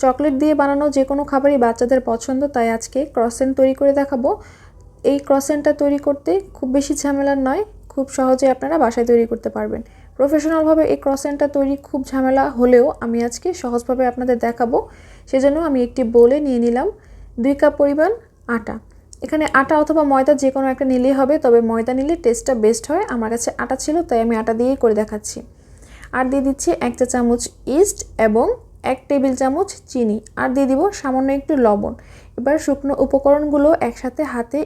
Chocolate দিয়ে বানানো যে কোনো খাবারই বাচ্চাদের পছন্দ, তাই আজকে ক্রসেন্ট তৈরি করে দেখাবো। এই ক্রসেন্টটা তৈরি করতে খুব বেশি ঝামেলার নয়, খুব সহজে আপনারা বাসায় তৈরি করতে পারবেন। প্রফেশনালভাবে এই ক্রসেন্টটা তৈরি খুব ঝামেলা হলেও আমি আজকে সহজভাবে আপনাদের দেখাবো। সেজন্য আমি একটি বোলে নিয়ে নিলাম 2 কাপ পরিমাণ আটা। এখানে আটা অথবা ময়দা যে কোনো একটা নিলেই হবে, তবে ময়দা নিলে টেস্টটা বেস্ট হয়। আমার কাছে আটা ছিল, তাই আমি আটা দিয়েই করে দেখাচ্ছি। আর দিয়ে দিচ্ছি 1 চা চামচ ইস্ট এবং 1 টেবিল চামচ চিনি, আর দিয়ে দিব সামান্য একটু লবণ। এবার শুকনো উপকরণগুলো একসাথে হাতে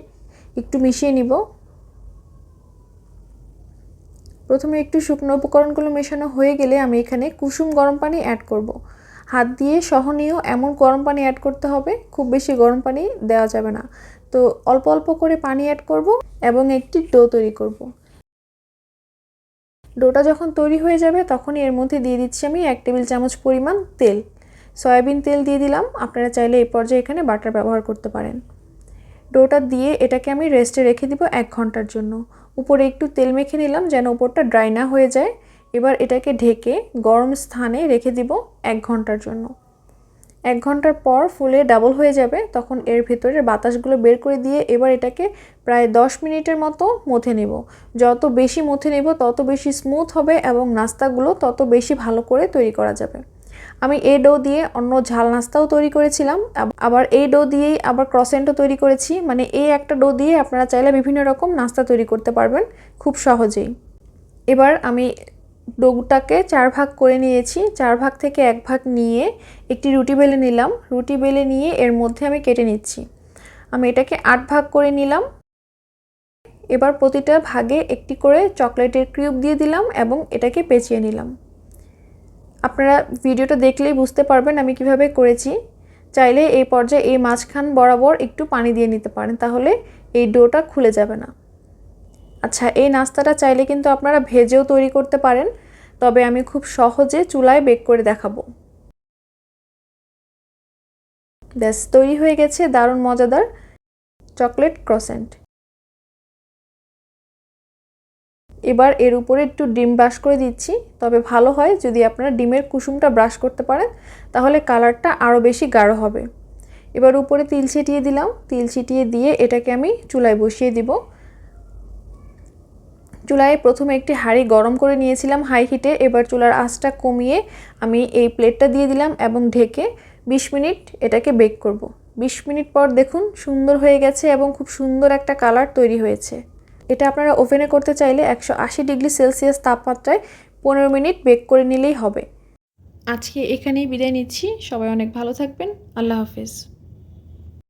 একটু মিশিয়ে নিব। প্রথমে একটু শুকনো উপকরণগুলো মেশানো হয়ে গেলে আমি এখানে কুসুম গরম পানি অ্যাড করব। হাত দিয়ে সহনীয় এমন গরম পানি অ্যাড করতে হবে, খুব বেশি গরম পানি দেওয়া যাবে না। তো অল্প অল্প করে পানি অ্যাড করব এবং একটি ডো তৈরি করব। ডোটা যখন তৈরি হয়ে যাবে তখনই এর মধ্যে দিয়ে দিচ্ছি আমি 1 টেবিল চামচ পরিমাণ তেল। সয়াবিন তেল দিয়ে দিলাম, আপনারা চাইলে এই পর্যায়ে এখানে বাটার ব্যবহার করতে পারেন। ডোটা দিয়ে এটাকে আমি রেস্টে রেখে দিব 1 ঘন্টার জন্য। উপরে একটু তেল মেখে নিলাম যেন উপরটা ড্রাই না হয়ে যায়। এবার এটাকে ঢেকে গরম স্থানে রেখে দিব 1 ঘন্টার জন্য। 1 ঘন্টার পর ফুলে ডাবল হয়ে যাবে, তখন এর ভেতরের বাতাসগুলো বের করে দিয়ে এবার এটাকে প্রায় 10 মিনিটের মতো মথে নেব। যত বেশি মথে নেব তত বেশি স্মুথ হবে এবং নাস্তাগুলো তত বেশি ভালো করে তৈরি করা যাবে। আমি এই ডো দিয়ে অন্য ঝাল নাস্তাও তৈরি করেছিলাম, আবার এই ডো দিয়েই আবার ক্রসেন্টও তৈরি করেছি। মানে এই একটা ডো দিয়ে আপনারা চাইলে বিভিন্ন রকম নাস্তা তৈরি করতে পারবেন খুব সহজেই। এবার আমি ডোটাকে 4 ভাগ করে নিয়েছি। 4 ভাগ থেকে 1 ভাগ নিয়ে একটি রুটি বেলে নিলাম। রুটি বেলে নিয়ে এর মধ্যে আমি কেটে নিচ্ছি। আমি এটাকে 8 ভাগ করে নিলাম। এবার প্রতিটা ভাগে একটি করে চকলেটের কিউব দিয়ে দিলাম এবং এটাকে পেঁচিয়ে নিলাম। আপনারা ভিডিওটা দেখলেই বুঝতে পারবেন আমি কিভাবে করেছি। চাইলে এই পর্যায়ে এই মাঝখান বরাবর একটু পানি দিয়ে নিতে পারেন, তাহলে এই ডোটা খুলে যাবে না। আচ্ছা, এই নাস্তাটা চাইলে কিন্তু আপনারা ভেজেও তৈরি করতে পারেন, তবে আমি খুব সহজে চুলায় বেক করে দেখাবো। ব্যাস, তৈরি হয়ে গেছে দারুণ মজাদার চকলেট ক্রসেন্ট। এবার এর উপরে একটু ডিম ব্রাশ করে দিচ্ছি, তবে ভালো হয় যদি আপনারা ডিমের কুসুমটা ব্রাশ করতে পারেন, তাহলে কালারটা আরও বেশি গাঢ় হবে। এবার উপরে তিল ছিটিয়ে দিলাম। তিল ছিটিয়ে দিয়ে এটাকে আমি চুলায় বসিয়ে দিব। চুলায় প্রথমে একটি হাঁড়ি গরম করে নিয়েছিলাম হাই হিটে। এবার চুলার আঁচটা কমিয়ে আমি এই প্লেটটা দিয়ে দিলাম এবং ঢেকে 20 মিনিট এটাকে বেক করব। 20 মিনিট পর দেখুন সুন্দর হয়ে গেছে এবং খুব সুন্দর একটা কালার তৈরি হয়েছে। এটা আপনারা ওভেনে করতে চাইলে 180 ডিগ্রি সেলসিয়াস তাপমাত্রায় 15 মিনিট বেক করে নিলেই হবে। আজকে এখানেই বিদায় নিচ্ছি। সবাই অনেক ভালো থাকবেন। আল্লাহ হাফেজ।